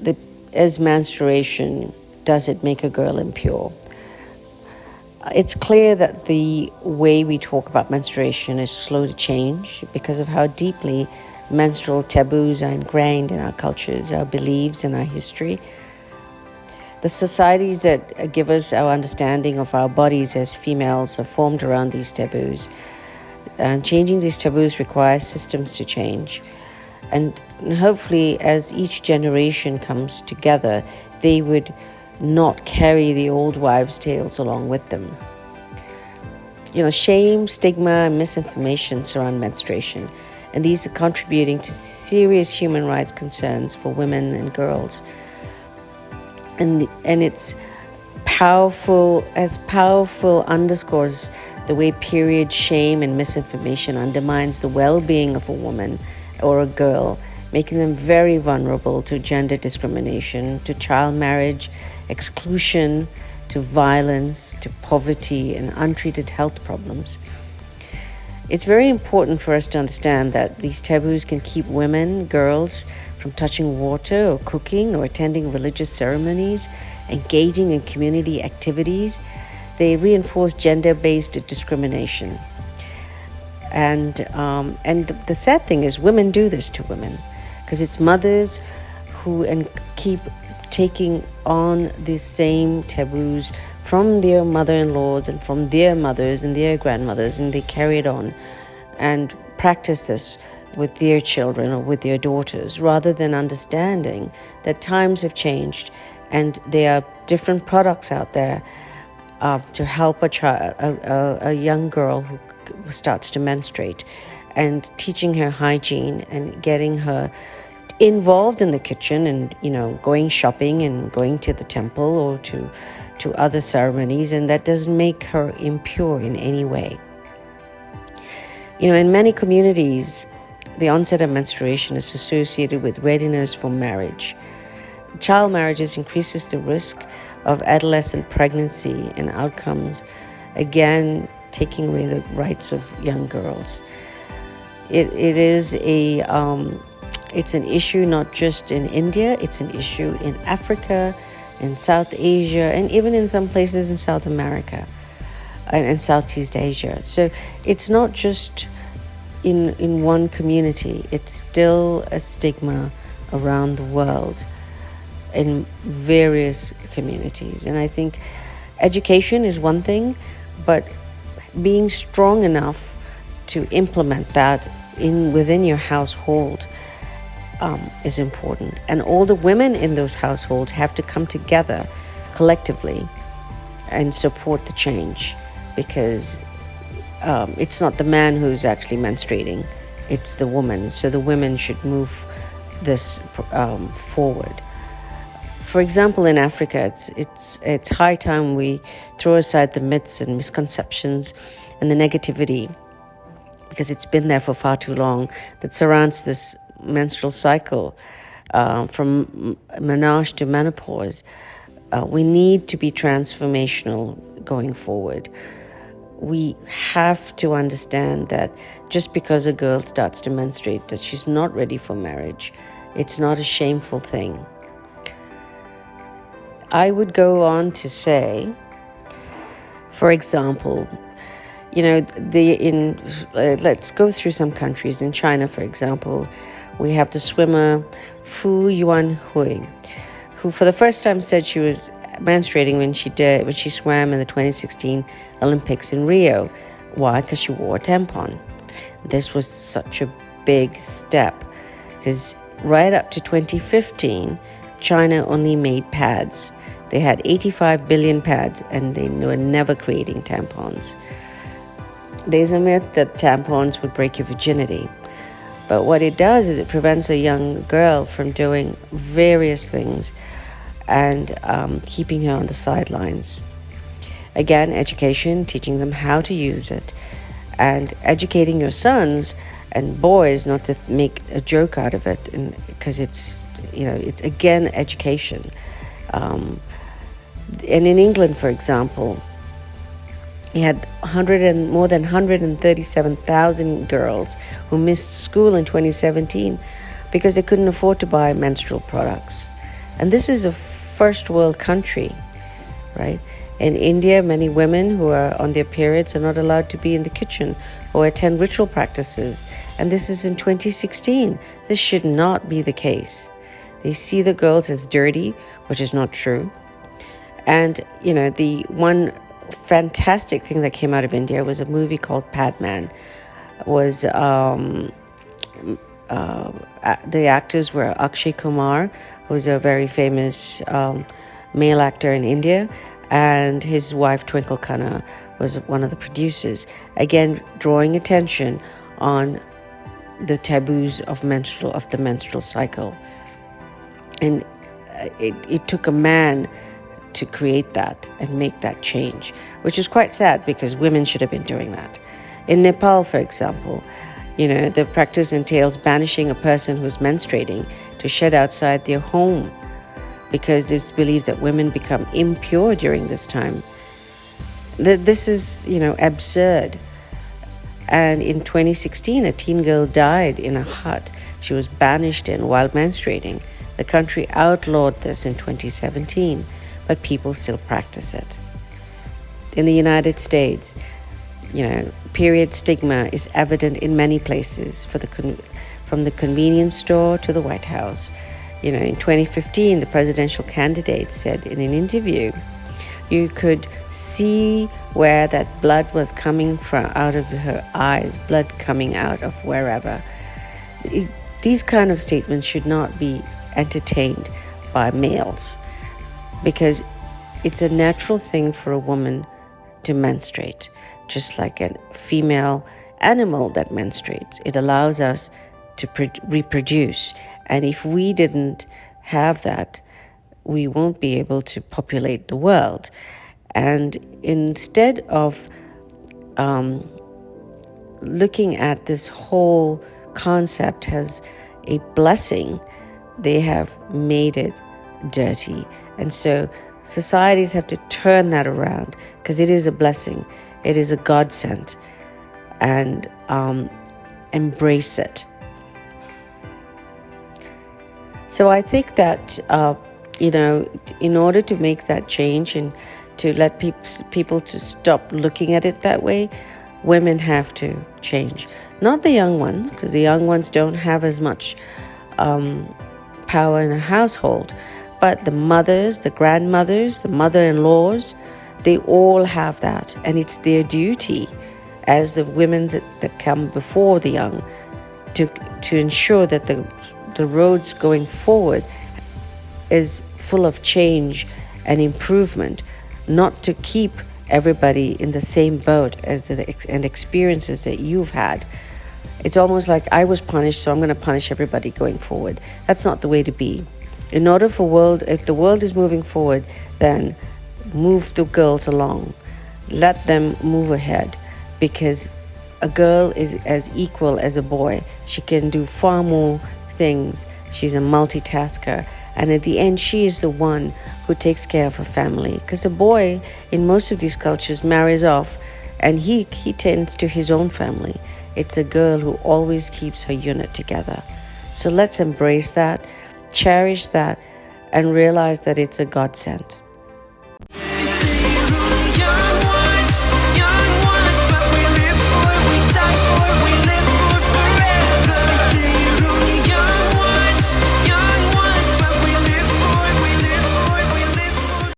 the is menstruation, does it make a girl impure? It's clear that the way we talk about menstruation is slow to change because of how deeply menstrual taboos are ingrained in our cultures, our beliefs, and our history. The societies that give us our understanding of our bodies as females are formed around these taboos. And changing these taboos requires systems to change. And hopefully, as each generation comes together, they would not carry the old wives' tales along with them. Shame, stigma, and misinformation surround menstruation, and these are contributing to serious human rights concerns for women and girls. And it's powerful underscores the way period shame and misinformation undermines the well-being of a woman or a girl, making them very vulnerable to gender discrimination, to child marriage, exclusion, to violence, to poverty, and untreated health problems. It's very important for us to understand that these taboos can keep women, girls, from touching water or cooking or attending religious ceremonies, engaging in community activities. They reinforce gender-based discrimination. And the sad thing is women do this to women because it's mothers who keep taking on the same taboos from their mother-in-laws and from their mothers and their grandmothers, and they carry it on and practice this with their children or with their daughters, rather than understanding that times have changed and there are different products out there to help a young girl who starts to menstruate, and teaching her hygiene and getting her involved in the kitchen and going shopping and going to the temple or to other ceremonies, and that doesn't make her impure in any way. In many communities, the onset of menstruation is associated with readiness for marriage. Child marriages increases the risk of adolescent pregnancy and outcomes, again taking away the rights of young girls. It's an issue not just in India, it's an issue in Africa, in South Asia, and even in some places in South America and Southeast Asia. So it's not just in one community, it's still a stigma around the world in various communities. And I think education is one thing, but being strong enough to implement that within your household is important. And all the women in those households have to come together collectively and support the change, because it's not the man who's actually menstruating, it's the woman. So the women should move this forward. For example, in Africa, it's high time we throw aside the myths and misconceptions and the negativity, because it's been there for far too long, that surrounds this menstrual cycle from menarche to menopause. We need to be transformational going forward. We have to understand that just because a girl starts to menstruate, that she's not ready for marriage. It's not a shameful thing. I would go on to say, for example, let's go through some countries. In China, for example, we have the swimmer Fu Yuanhui, who for the first time said she was menstruating when she swam in the 2016 Olympics in Rio. Why? Because she wore a tampon. This was such a big step, because right up to 2015, China only made pads. They had 85 billion pads, and they were never creating tampons. There's a myth that tampons would break your virginity. But what it does is it prevents a young girl from doing various things and keeping her on the sidelines. Again, education, teaching them how to use it, and educating your sons and boys not to make a joke out of it, because it's again education. And in England, for example, you had more than 137,000 girls who missed school in 2017 because they couldn't afford to buy menstrual products. And this is a first world country, right? In India, many women who are on their periods are not allowed to be in the kitchen or attend ritual practices. And this is in 2016. This should not be the case. They see the girls as dirty, which is not true. And, the one fantastic thing that came out of India was a movie called Padman. Was The actors were Akshay Kumar, who's a very famous male actor in India, and his wife Twinkle Khanna was one of the producers. Again, drawing attention on the taboos of the menstrual cycle. And it took a man to create that and make that change, which is quite sad because women should have been doing that. In Nepal, for example, the practice entails banishing a person who's menstruating to shed outside their home because it's believed that women become impure during this time. This is, absurd. And in 2016, a teen girl died in a hut she was banished in while menstruating. The country outlawed this in 2017, but people still practice it. In the United States, period stigma is evident in many places, from the convenience store to the White House. In 2015, the presidential candidate said in an interview, you could see where that blood was coming from out of her eyes, blood coming out of wherever. These kind of statements should not be entertained by males because it's a natural thing for a woman to menstruate, just like a female animal that menstruates. It allows us to reproduce. And if we didn't have that, we won't be able to populate the world. And instead of looking at this whole concept as a blessing, they have made it dirty. And so societies have to turn that around because it is a blessing. It is a godsend, and embrace it. So I think that, in order to make that change and to let people to stop looking at it that way, women have to change. Not the young ones, because the young ones don't have as much power in a household, but the mothers, the grandmothers, the mother-in-laws, they all have that. And it's their duty as the women that come before the young to ensure that the roads going forward is full of change and improvement, not to keep everybody in the same boat and experiences that you've had. It's almost like I was punished, so I'm going to punish everybody going forward. That's not the way to be. In order if the world is moving forward, then move the girls along. Let them move ahead, because a girl is as equal as a boy. She can do far more things. She's a multitasker. And at the end, she is the one who takes care of her family. Because a boy, in most of these cultures, marries off and he tends to his own family. It's a girl who always keeps her unit together. So let's embrace that, cherish that, and realize that it's a godsend.